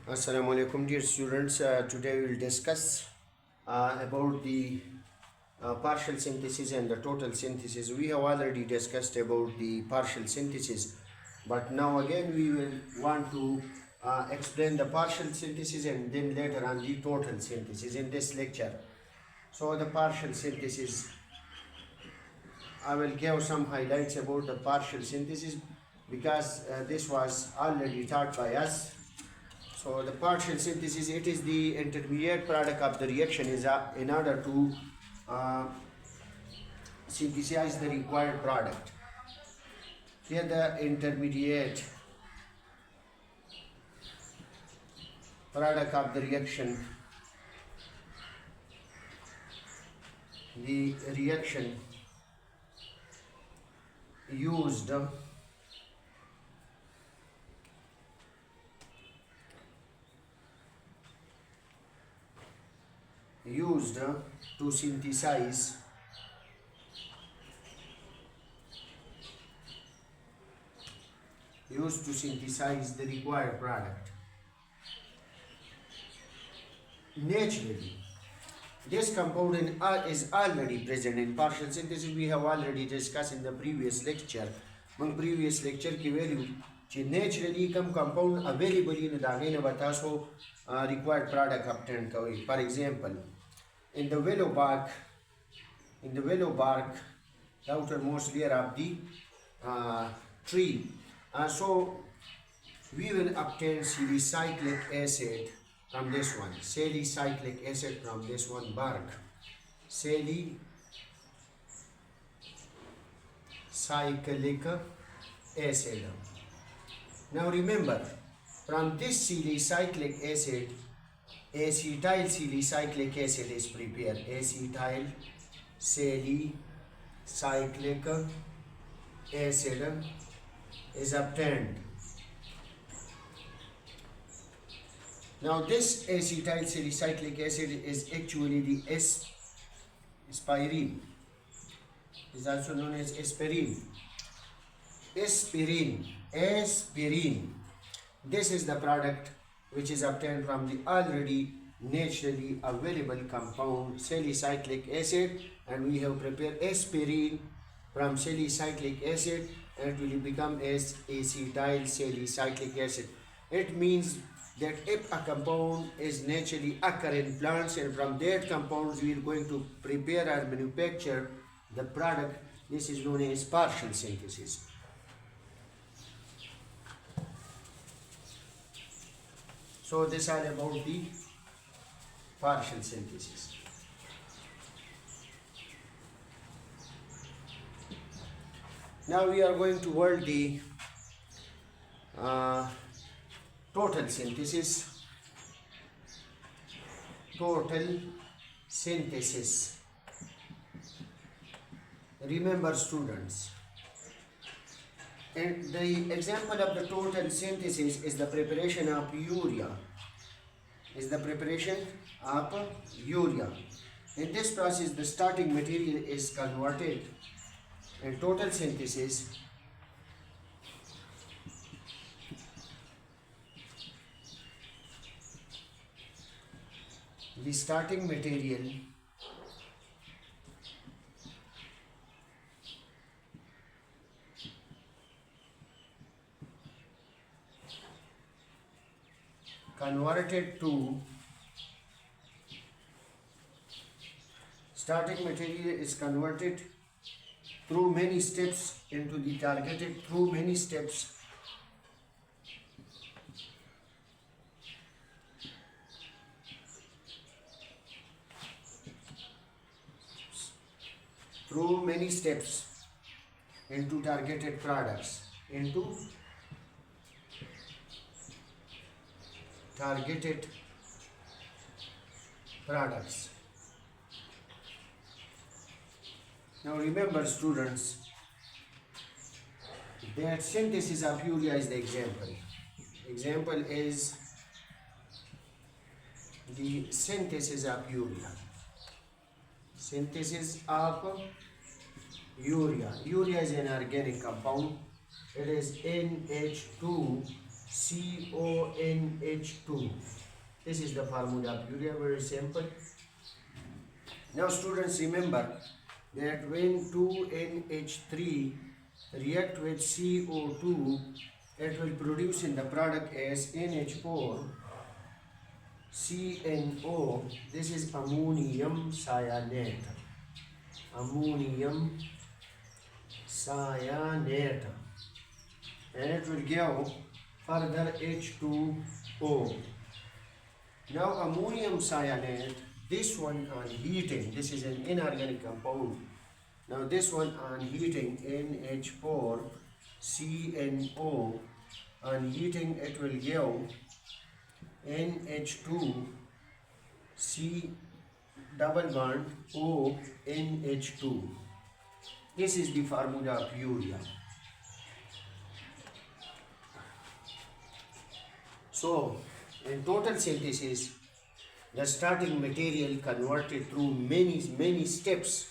Assalamu alaikum, dear students. Today we will discuss about the partial synthesis and the total synthesis. We have already discussed about the partial synthesis, but now again we will want to explain the partial synthesis and then later on the total synthesis in this lecture. So the partial synthesis, I will give some highlights about the partial synthesis because this was already taught by us. So the partial synthesis, it is the intermediate product of the reaction in order to uh, synthesize the required product. Here the intermediate product of the reaction, the reaction used to synthesize the required product. Naturally, this compound is already present in partial synthesis. We have already discussed in the previous lecture. In previous lecture की value naturally come compound available in the bataso required product obtained. For example, in the willow bark, the outermost layer of the tree. So we will obtain salicylic acid from this one. Salicylic acid from this one bark. Salicylic acid. Now remember, from this salicylic acid, acetyl salicylic acid is prepared. Acetyl salicylic acid is obtained. Now this acetyl salicylic acid is actually the aspirin. Is also known as aspirin. Aspirin. This is the product which is obtained from the already naturally available compound salicylic acid, and we have prepared aspirin from salicylic acid, and it will become as acetyl salicylic acid. It means that if a compound is naturally occur in plants, and from that compounds we are going to prepare or manufacture the product, this is known as partial synthesis. So this is all about the partial synthesis. Now we are going toward the total synthesis. Total synthesis. Remember, students, and the example of the total synthesis is the preparation of urea. In this process, the starting material is converted. In total synthesis, the starting material is converted through many steps into the targeted into targeted products, Now remember, students, that synthesis of urea is the example. Example is the synthesis of urea. Urea is an organic compound. It is NH2 CONH2. This is the formula of urea, very simple. Now students, remember that when 2NH3 react with CO2, it will produce in the product as NH4 CNO. This is ammonium cyanate. Ammonium cyanate. And it will give further H2O. Now ammonium cyanate, this one on heating, this is an inorganic compound. Now this one on heating, NH4 CNO, on heating it will give NH2 C double bond O NH2. This is the formula of urea. So in total synthesis, the starting material converted through many steps.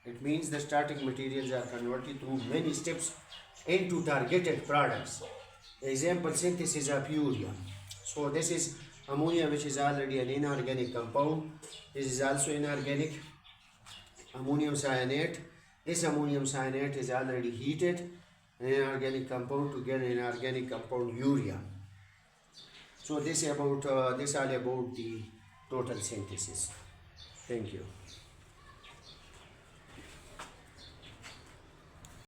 It means the starting materials are converted through many steps into targeted products. Example, synthesis of urea. So this is ammonia, which is already an inorganic compound. This is also inorganic. Ammonium cyanate. This ammonium cyanate is already heated, an inorganic compound, to get an organic compound urea. So this all about the total synthesis. Thank you.